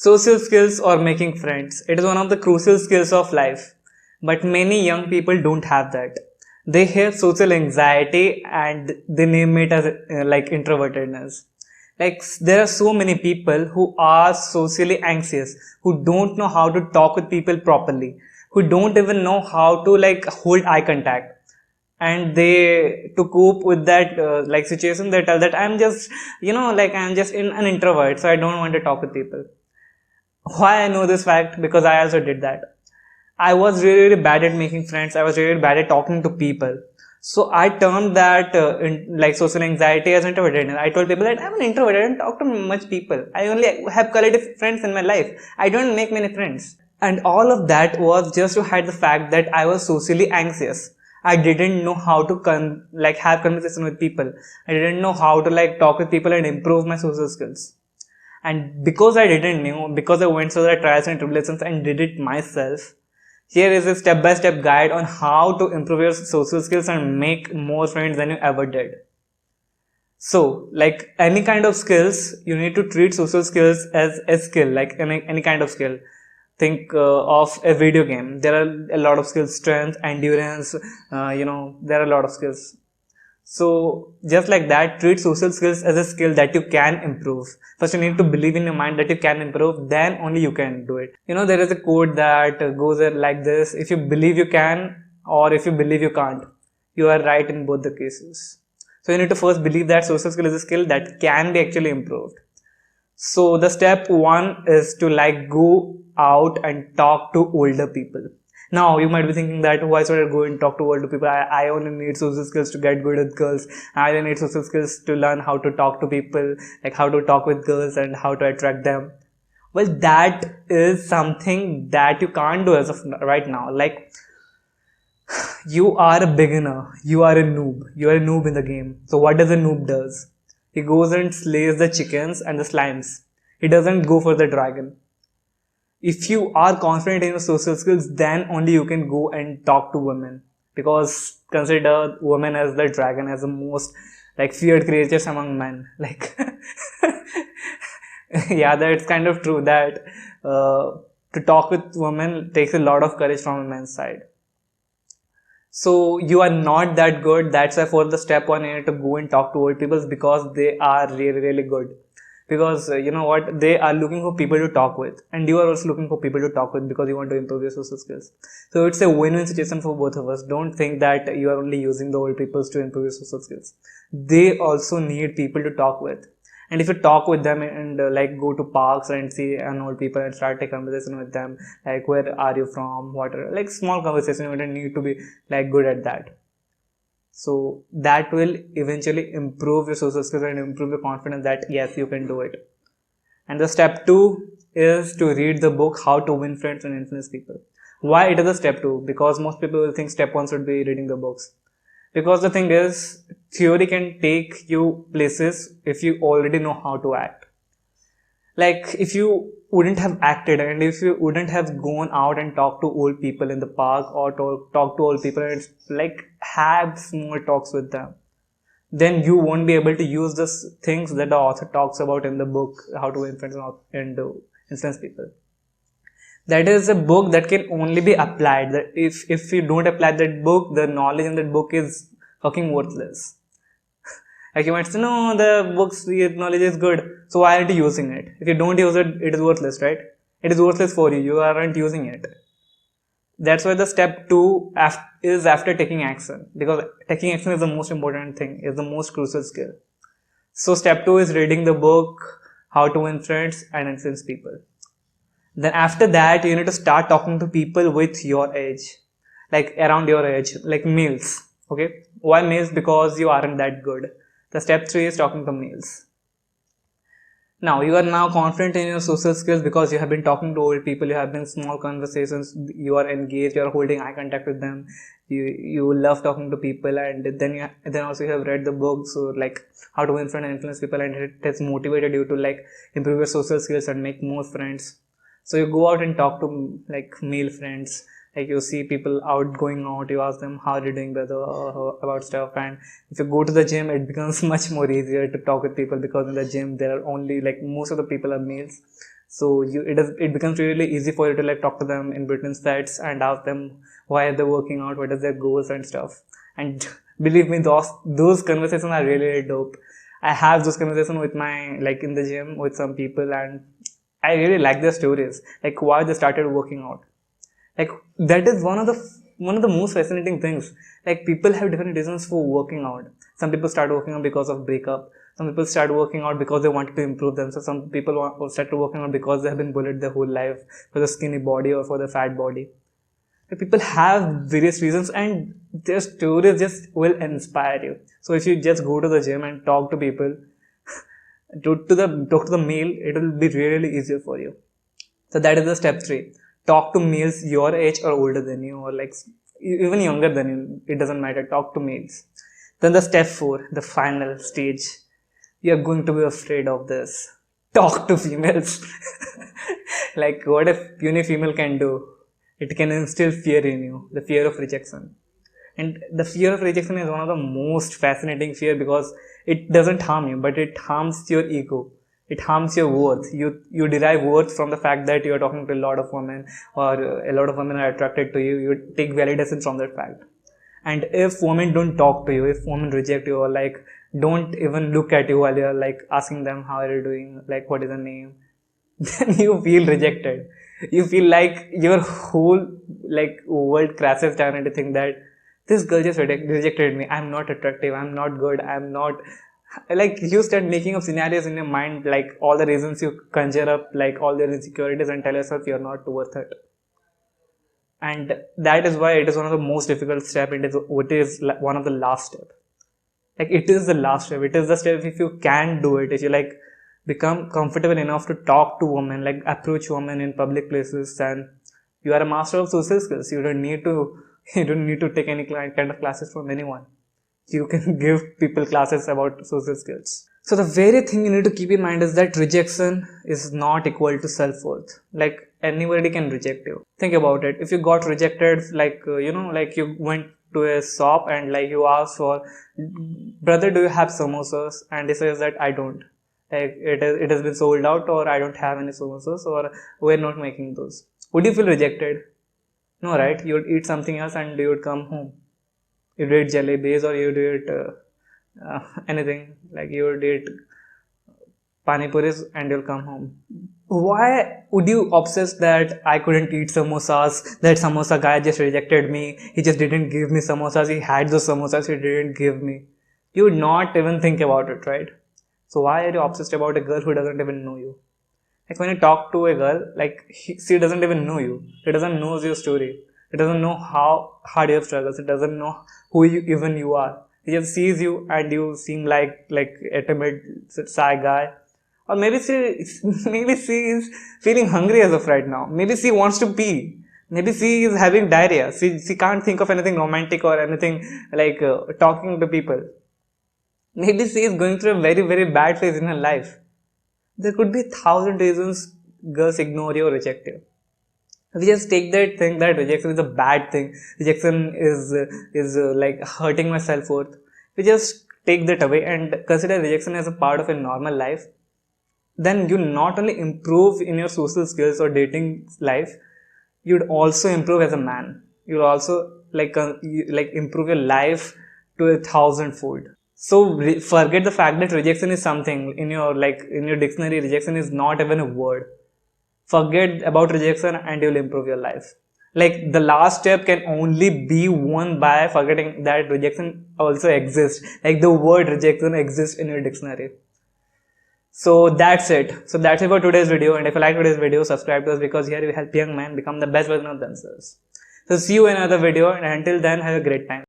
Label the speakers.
Speaker 1: Social skills or making friends. It is one of the crucial skills of life. But many young people don't have that. They hear social anxiety and they name it as like introvertedness. Like there are so many people who are socially anxious, who don't know how to talk with people properly, who don't even know how to like hold eye contact. And they to cope with that like situation they tell that I'm just like I'm just an introvert, so I don't want to talk with people. Why I know this fact? Because I also did that. I was really, really bad at making friends. I was really, really bad at talking to people. So I termed that like social anxiety as introverted. I told people that I'm an introvert. I don't talk to much people. I only have quality friends in my life. I don't make many friends. And all of that was just to hide the fact that I was socially anxious. I didn't know how to like have conversation with people. I didn't know how to like talk with people and improve my social skills. And because I didn't know, because I went through the trials and tribulations and did it myself, here is a step-by-step guide on how to improve your social skills and make more friends than you ever did. So, like any kind of skills, you need to treat social skills as a skill, like any kind of skill. Think of a video game. There are a lot of skills, strength, endurance, there are a lot of skills. So just like that, treat social skills as a skill that you can improve. First you need to believe in your mind that you can improve, then only you can do it. There is a quote that goes like this: if you believe you can, or if you believe you can't, you are right in both the cases. So you need to first believe that social skill is a skill that can be actually improved. So the step one is to like go out and talk to older people. Now you might be thinking that why should I go and talk to older people? I only need social skills to get good with girls. I only need social skills to learn how to talk to people, like how to talk with girls and how to attract them. Well, that is something that you can't do as of right now. Like you are a beginner, you are a noob in the game. So what does a noob does? He goes and slays the chickens and the slimes. He doesn't go for the dragon. If you are confident in your social skills, then only you can go and talk to women, because consider women as the dragon, as the most like feared creatures among men. Like yeah, that's kind of true that to talk with women takes a lot of courage from a man's side. So you are not that good. That's why for the step one, you need to go and talk to old people, because they are really, really good. Because you know what, they are looking for people to talk with, and you are also looking for people to talk with because you want to improve your social skills. So it's a win-win situation for both of us. Don't think that you are only using the old people to improve your social skills. They also need people to talk with. And if you talk with them and like go to parks and see an old people and start a conversation with them, like where are you from, what are, like small conversation, you don't need to be like good at that. So that will eventually improve your social skills and improve your confidence that yes, you can do it. And the step two is to read the book How to Win Friends and Influence People. Why it is a step two? Because most people will think step one should be reading the books. Because the thing is, theory can take you places if you already know how to act. Like if you wouldn't have acted and if you wouldn't have gone out and talked to old people in the park or talk to old people and like have small talks with them, then you won't be able to use the things that the author talks about in the book How to Influence and Influence People. That is a book that can only be applied. That if you don't apply that book, the knowledge in that book is fucking worthless. Like you might say, no, the book's knowledge is good, so why aren't you using it? If you don't use it, it is worthless, right? It is worthless for you, you aren't using it. That's why the step two is after taking action, because taking action is the most important thing, is the most crucial skill. So step two is reading the book How to Win Friends and Influence People. Then after that, you need to start talking to people with your age, like around your age, like males. Okay, why males? Because you aren't that good. The step three is talking to males. Now you are now confident in your social skills because you have been talking to old people, you have been small conversations, you are engaged, you are holding eye contact with them, you love talking to people, and then also you have read the book, so like How to Win Friends and Influence People, and it has motivated you to like improve your social skills and make more friends. So you go out and talk to like male friends. Like you see people out going out, you ask them how are you doing, brother, about stuff. And if you go to the gym, it becomes much more easier to talk with people, because in the gym there are only like most of the people are males. So it becomes really easy for you to like talk to them in between sets and ask them why are they working out, what is their goals and stuff. And believe me, those conversations are really, really dope. I have those conversations with my, like in the gym with some people, and I really like their stories, like why they started working out. Like that is one of the most fascinating things. Like people have different reasons for working out. Some people start working out because of breakup. Some people start working out because they wanted to improve themselves. Some people start working out because they have been bullied their whole life for the skinny body or for the fat body. Like people have various reasons, and their stories just will inspire you. So if you just go to the gym and talk to people, talk to the male, it will be really easier for you. So that is the step 3. Talk to males your age or older than you, or like even younger than you. It doesn't matter. Talk to males. Then the step 4, the final stage. You are going to be afraid of this. Talk to females. Like what if puny female can do? It can instill fear in you, the fear of rejection. And the fear of rejection is one of the most fascinating fear, because it doesn't harm you, but it harms your ego. It harms your worth. You derive worth from the fact that you are talking to a lot of women, or a lot of women are attracted to you. You take validation from that fact. And if women don't talk to you, if women reject you, or like don't even look at you while you're like asking them how are you doing, like what is the name, then you feel rejected. You feel like your whole like world crashes down and you think that this girl just rejected me. I'm not attractive. I'm not good. I'm not, like you start making up scenarios in your mind, like all the reasons you conjure up, like all their insecurities, and tell yourself you're not worth it. And that is why it is one of the most difficult step. It is one of the last step. Like it is the last step. It is the step if you can do it. If you like become comfortable enough to talk to women, like approach women in public places, and you are a master of social skills. You don't need to take any kind of classes from anyone. You can give people classes about social skills. So the very thing you need to keep in mind is that rejection is not equal to self-worth. Like anybody can reject you. Think about it. If you got rejected, like like you went to a shop and like you asked for, brother, do you have samosas? And he says that I don't. Like it has been sold out, or I don't have any samosas, or we're not making those. Would you feel rejected? No, right? You would eat something else and you would come home. You would eat jalebis, or you would eat anything, like you would eat pani puris and you'll come home. Why would you obsess that I couldn't eat samosas, that samosa guy just rejected me, he just didn't give me samosas, he had those samosas, he didn't give me? You would not even think about it, right? So why are you obsessed about a girl who doesn't even know you? Like when you talk to a girl, like she doesn't even know you. She doesn't know your story. She doesn't know how hard you have struggled. She doesn't know who even you are. She just sees you and you seem like a timid, shy guy. Or maybe she is feeling hungry as of right now. Maybe she wants to pee. Maybe she is having diarrhea. She can't think of anything romantic or anything like talking to people. Maybe she is going through a very, very bad phase in her life. There could be 1,000 reasons girls ignore you or reject you. We just take that thing that rejection is a bad thing. Rejection is like hurting my self-worth. We just take that away and consider rejection as a part of a normal life. Then you not only improve in your social skills or dating life, you'd also improve as a man. You'll also like improve your life to 1,000-fold. So forget the fact that rejection is something in your dictionary. Rejection is not even a word. Forget about rejection and you'll improve your life. Like the last step can only be won by forgetting that rejection also exists. Like the word rejection exists in your dictionary. So that's it. So that's it for today's video. And if you like today's video, subscribe to us, because here we help young men become the best version of themselves. So see you in another video, and until then, have a great time.